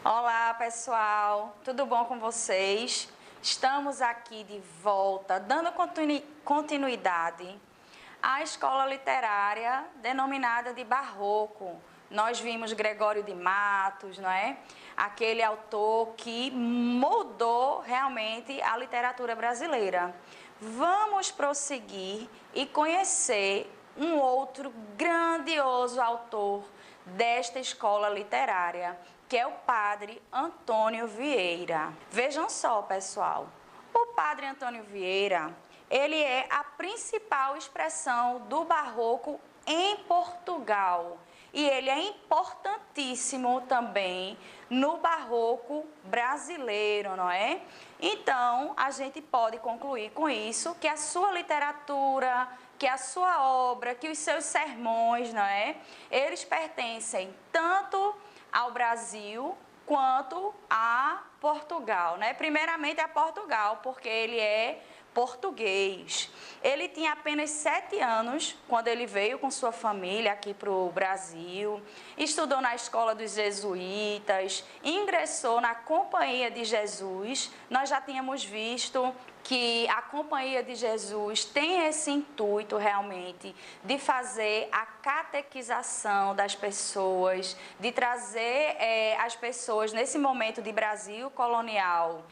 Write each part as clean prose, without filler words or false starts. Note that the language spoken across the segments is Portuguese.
Olá, pessoal, tudo bom com vocês? Estamos aqui de volta, dando continuidade à escola literária denominada de Barroco. Nós vimos Gregório de Matos, não é? Aquele autor que mudou realmente a literatura brasileira. Vamos prosseguir e conhecer um outro grandioso autor desta escola literária, que é o padre Antônio Vieira. Vejam só, pessoal, o padre Antônio Vieira, ele é a principal expressão do barroco em Portugal. E ele é importantíssimo também no barroco brasileiro, não é? Então, a gente pode concluir com isso que a sua literatura, que a sua obra, que os seus sermões, não é? Eles pertencem tanto ao Brasil quanto a Portugal, né? Primeiramente a Portugal, porque ele é português. Ele tinha apenas 7 anos quando ele veio com sua família aqui para o Brasil, estudou na escola dos jesuítas, ingressou na Companhia de Jesus. Nós já tínhamos visto que a Companhia de Jesus tem esse intuito realmente de fazer a catequização das pessoas, de trazer as pessoas nesse momento de Brasil colonial,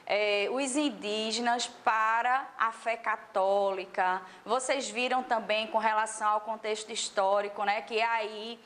os indígenas para a fé católica. Vocês viram também com relação ao contexto histórico, né, que aí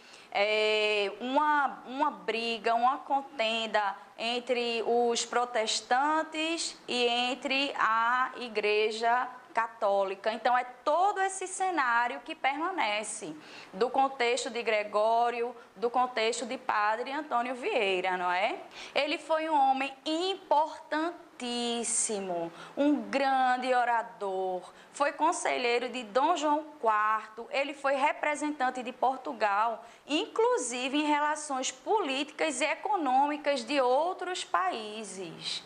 uma briga, uma contenda entre os protestantes e entre a Igreja Católica. Então, é todo esse cenário que permanece do contexto de Gregório, do contexto de Padre Antônio Vieira, não é? Ele foi um homem importantíssimo, um grande orador, foi conselheiro de Dom João IV, ele foi representante de Portugal, inclusive em relações políticas e econômicas de outros países.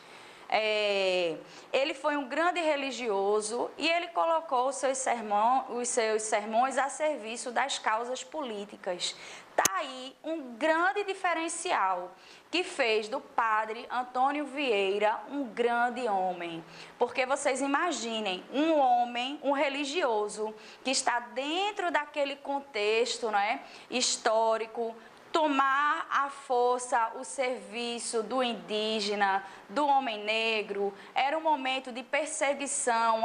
Ele foi um grande religioso e ele colocou os seus sermões a serviço das causas políticas. Está aí um grande diferencial que fez do padre Antônio Vieira um grande homem. Porque vocês imaginem, um homem, um religioso, que está dentro daquele contexto, não é, histórico, tomar à força o serviço do indígena, do homem negro. Era um momento de perseguição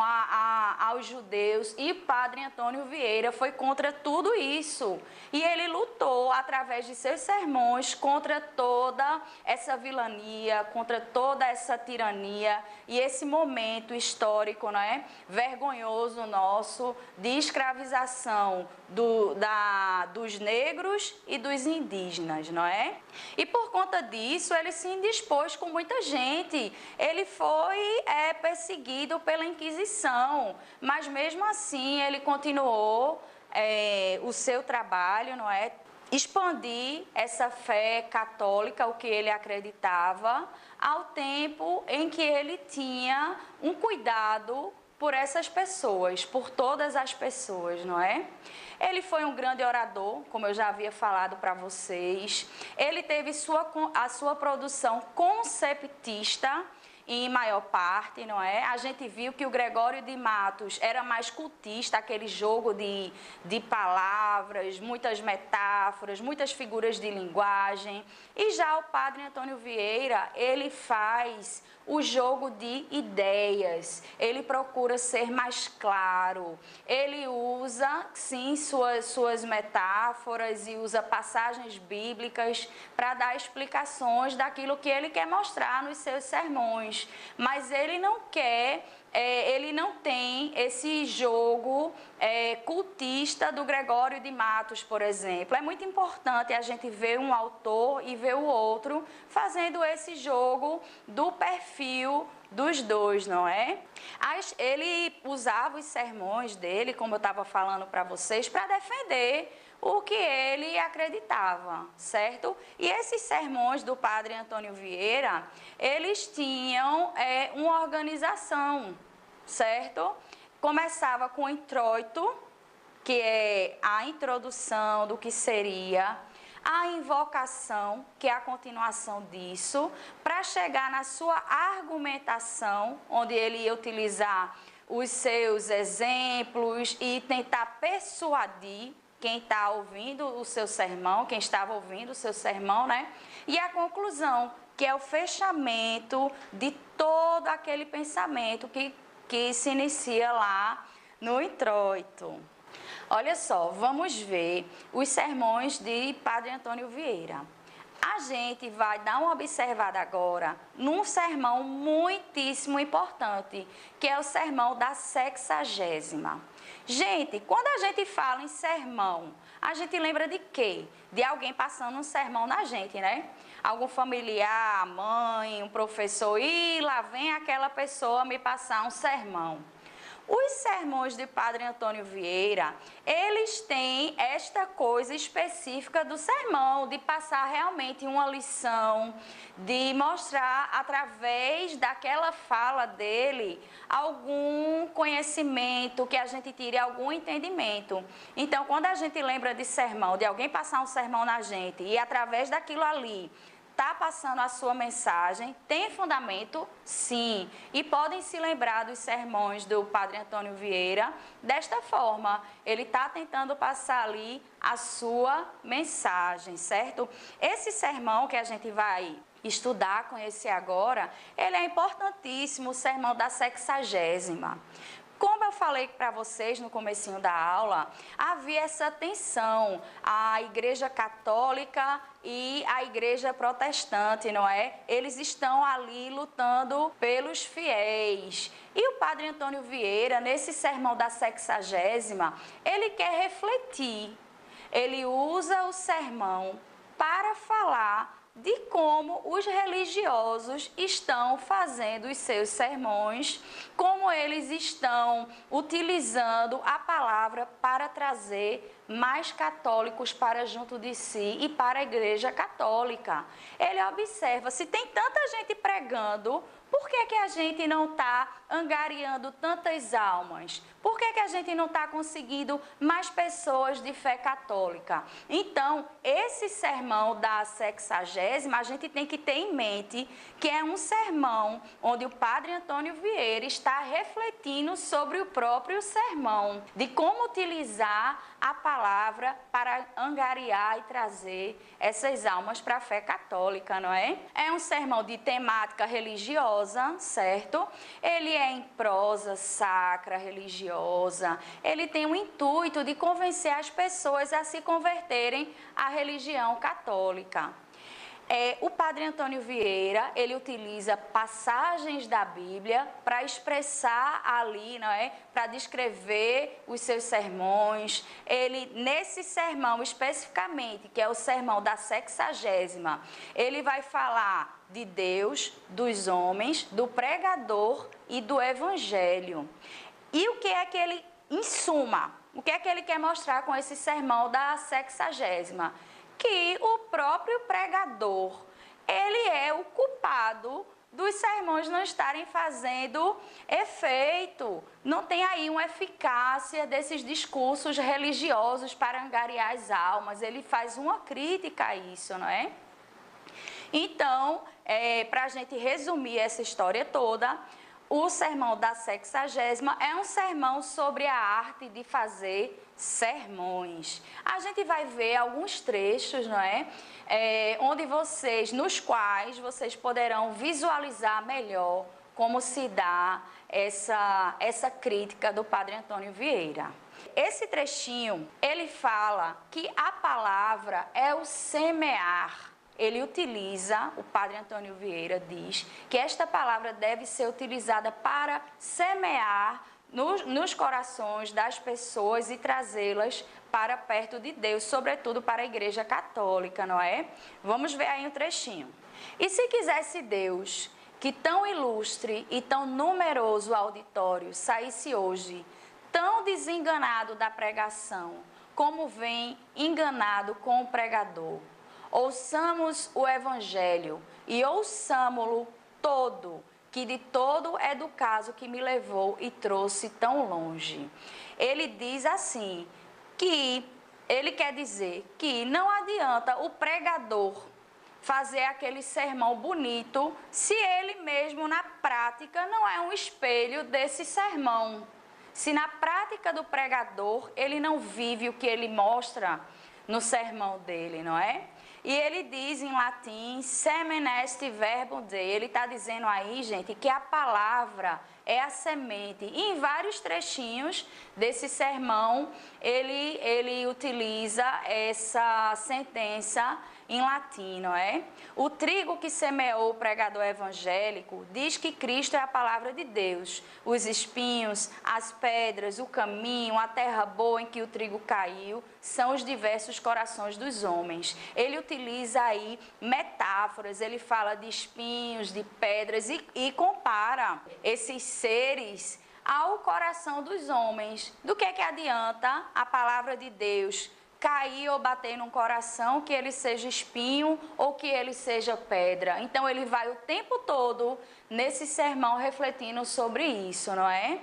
aos judeus e o padre Antônio Vieira foi contra tudo isso. E ele lutou através de seus sermões contra toda essa vilania, contra toda essa tirania e esse momento histórico, não é, vergonhoso nosso de escravização dos negros e dos indígenas, não é? E por conta disso, ele se indispôs com muita gente. Ele foi perseguido pela Inquisição, mas mesmo assim ele continuou o seu trabalho, não é? Expandir essa fé católica, o que ele acreditava, ao tempo em que ele tinha um cuidado por essas pessoas, por todas as pessoas, não é? Ele foi um grande orador, como eu já havia falado para vocês. Ele teve a sua produção conceptista em maior parte, não é? A gente viu que o Gregório de Matos era mais cultista, aquele jogo de palavras, muitas metáforas, muitas figuras de linguagem. E já o padre Antônio Vieira, ele faz o jogo de ideias, ele procura ser mais claro, ele usa, sim, suas metáforas e usa passagens bíblicas para dar explicações daquilo que ele quer mostrar nos seus sermões, mas ele não quer, ele não tem esse jogo cultista do Gregório de Matos, por exemplo. É muito importante a gente ver um autor e ver o outro fazendo esse jogo do perfil dos dois, não é? Ele usava os sermões dele, como eu estava falando para vocês, para defender o que ele acreditava, certo? E esses sermões do padre Antônio Vieira, eles tinham uma organização, certo? Começava com o introito, que é a introdução do que seria a invocação, que é a continuação disso, para chegar na sua argumentação, onde ele ia utilizar os seus exemplos e tentar persuadir quem está ouvindo o seu sermão, quem estava ouvindo o seu sermão, né? E a conclusão, que é o fechamento de todo aquele pensamento que se inicia lá no introito. Olha só, vamos ver os sermões de Padre Antônio Vieira. A gente vai dar uma observada agora num sermão muitíssimo importante, que é o sermão da 60ª. Gente, quando a gente fala em sermão, a gente lembra de quê? De alguém passando um sermão na gente, né? Algum familiar, mãe, um professor, e lá vem aquela pessoa me passar um sermão. Os sermões de Padre Antônio Vieira, eles têm esta coisa específica do sermão, de passar realmente uma lição, de mostrar através daquela fala dele algum conhecimento, que a gente tire algum entendimento. Então, quando a gente lembra de sermão, de alguém passar um sermão na gente e através daquilo ali está passando a sua mensagem, tem fundamento? Sim. E podem se lembrar dos sermões do Padre Antônio Vieira desta forma. Ele está tentando passar ali a sua mensagem, certo? Esse sermão que a gente vai estudar, conhecer agora, ele é importantíssimo, o sermão da 60ª. Como eu falei para vocês no comecinho da aula, havia essa tensão, a Igreja Católica e a Igreja Protestante, não é? Eles estão ali lutando pelos fiéis. E o Padre Antônio Vieira, nesse sermão da 60ª, ele quer refletir. Ele usa o sermão para falar de como os religiosos estão fazendo os seus sermões, como eles estão utilizando a palavra para trazer mais católicos para junto de si e para a Igreja Católica. Ele observa, se tem tanta gente pregando, por que a gente não está angariando tantas almas? Por que a gente não está conseguindo mais pessoas de fé católica? Então, esse sermão da 60ª, a gente tem que ter em mente que é um sermão onde o Padre Antônio Vieira está refletindo sobre o próprio sermão, de como utilizar a palavra para angariar e trazer essas almas para a fé católica, não é? É um sermão de temática religiosa, certo? Ele é em prosa sacra, religiosa. Ele tem o intuito de convencer as pessoas a se converterem à religião católica. O Padre Antônio Vieira, ele utiliza passagens da Bíblia para expressar ali, não é? Para descrever os seus sermões. Ele, nesse sermão especificamente, que é o sermão da 60ª, ele vai falar de Deus, dos homens, do pregador e do evangelho. E o que é que ele, em suma, o que é que ele quer mostrar com esse sermão da 60ª? Que o próprio pregador, ele é o culpado dos sermões não estarem fazendo efeito. Não tem aí uma eficácia desses discursos religiosos para angariar as almas. Ele faz uma crítica a isso, não é? Então, para a gente resumir essa história toda, o sermão da 60ª é um sermão sobre a arte de fazer sermões. A gente vai ver alguns trechos, não é? Nos quais vocês poderão visualizar melhor como se dá essa crítica do Padre Antônio Vieira. Esse trechinho, ele fala que a palavra é o semear. Ele utiliza, o Padre Antônio Vieira diz, que esta palavra deve ser utilizada para semear nos corações das pessoas e trazê-las para perto de Deus, sobretudo para a Igreja Católica, não é? Vamos ver aí um trechinho. E se quisesse Deus que tão ilustre e tão numeroso auditório saísse hoje, tão desenganado da pregação, como vem enganado com o pregador, ouçamos o Evangelho e ouçamo-lo todo, que de todo é do caso que me levou e trouxe tão longe. Ele diz assim, que Ele quer dizer que não adianta o pregador fazer aquele sermão bonito se ele mesmo na prática não é um espelho desse sermão. Se na prática do pregador ele não vive o que ele mostra no sermão dele, não é? E ele diz em latim, semen est verbum Dei. Ele está dizendo aí, gente, que a palavra é a semente. E em vários trechinhos desse sermão, ele utiliza essa sentença em latim, não é? O trigo que semeou o pregador evangélico diz que Cristo é a palavra de Deus. Os espinhos, as pedras, o caminho, a terra boa em que o trigo caiu, são os diversos corações dos homens. Ele utiliza aí metáforas, ele fala de espinhos, de pedras e compara esses seres ao coração dos homens. Do que adianta a palavra de Deus cair ou bater num coração, que ele seja espinho ou que ele seja pedra? Então ele vai o tempo todo nesse sermão refletindo sobre isso, não é?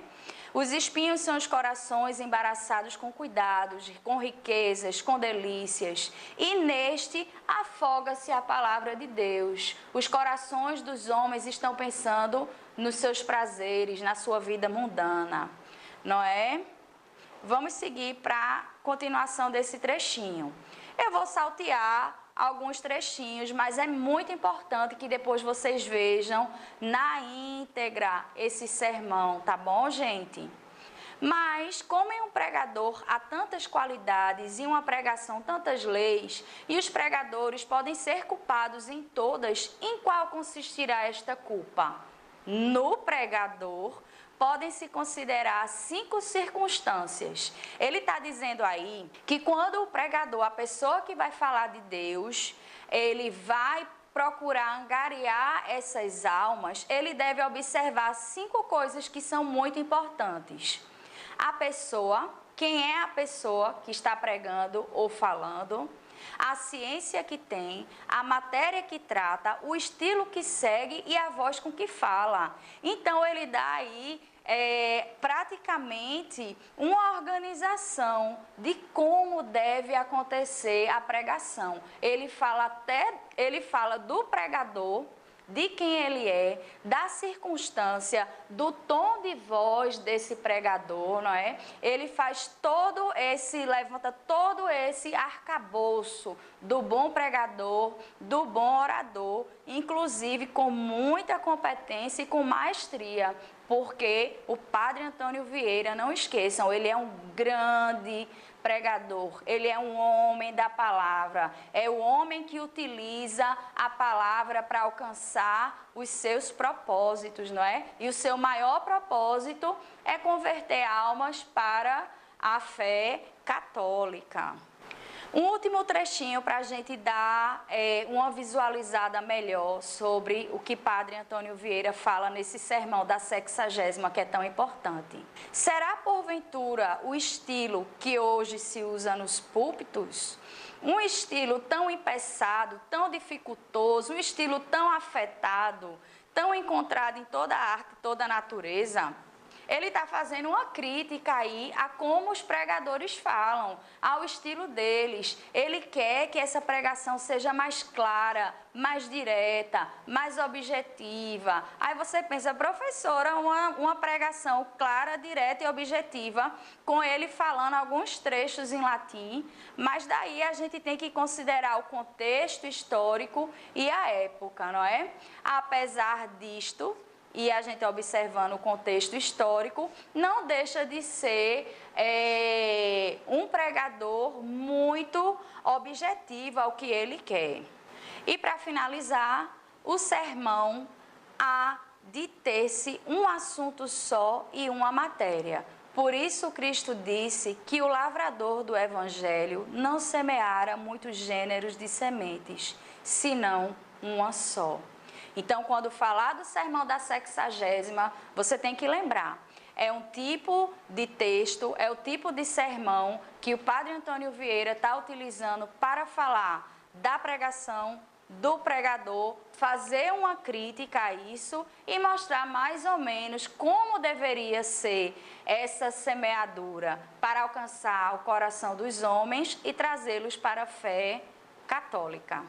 Os espinhos são os corações embaraçados com cuidados, com riquezas, com delícias. E neste afoga-se a palavra de Deus. Os corações dos homens estão pensando nos seus prazeres, na sua vida mundana, não é? Vamos seguir para a continuação desse trechinho. Eu vou saltear alguns trechinhos, mas é muito importante que depois vocês vejam na íntegra esse sermão, tá bom, gente? Mas, como em um pregador há tantas qualidades e uma pregação tantas leis, e os pregadores podem ser culpados em todas, em qual consistirá esta culpa? No pregador podem se considerar 5 circunstâncias. Ele está dizendo aí que quando o pregador, a pessoa que vai falar de Deus, ele vai procurar angariar essas almas, ele deve observar 5 coisas que são muito importantes. A pessoa, quem é a pessoa que está pregando ou falando, a ciência que tem, a matéria que trata, o estilo que segue e a voz com que fala. Então, ele dá aí praticamente uma organização de como deve acontecer a pregação. Ele fala do pregador, de quem ele é, da circunstância, do tom de voz desse pregador, não é? Ele levanta todo esse arcabouço do bom pregador, do bom orador, inclusive com muita competência e com maestria, porque o Padre Antônio Vieira, não esqueçam, ele é um grande pregador, ele é um homem da palavra, é o homem que utiliza a palavra para alcançar os seus propósitos, não é? E o seu maior propósito é converter almas para a fé católica. Um último trechinho para a gente dar uma visualizada melhor sobre o que Padre Antônio Vieira fala nesse sermão da 60ª, que é tão importante. Será, porventura, o estilo que hoje se usa nos púlpitos? Um estilo tão empeçado, tão dificultoso, um estilo tão afetado, tão encontrado em toda a arte, toda a natureza? Ele está fazendo uma crítica aí a como os pregadores falam, ao estilo deles. Ele quer que essa pregação seja mais clara, mais direta, mais objetiva. Aí você pensa, professora, uma pregação clara, direta e objetiva, com ele falando alguns trechos em latim, mas daí a gente tem que considerar o contexto histórico e a época, não é? Apesar disto, e a gente observando o contexto histórico, não deixa de ser um pregador muito objetivo ao que ele quer. E para finalizar, o sermão há de ter-se um assunto só e uma matéria. Por isso Cristo disse que o lavrador do Evangelho não semeara muitos gêneros de sementes, senão uma só. Então, quando falar do sermão da 60ª, você tem que lembrar, é um tipo de texto, é o tipo de sermão que o Padre Antônio Vieira está utilizando para falar da pregação, do pregador, fazer uma crítica a isso e mostrar mais ou menos como deveria ser essa semeadura para alcançar o coração dos homens e trazê-los para a fé católica.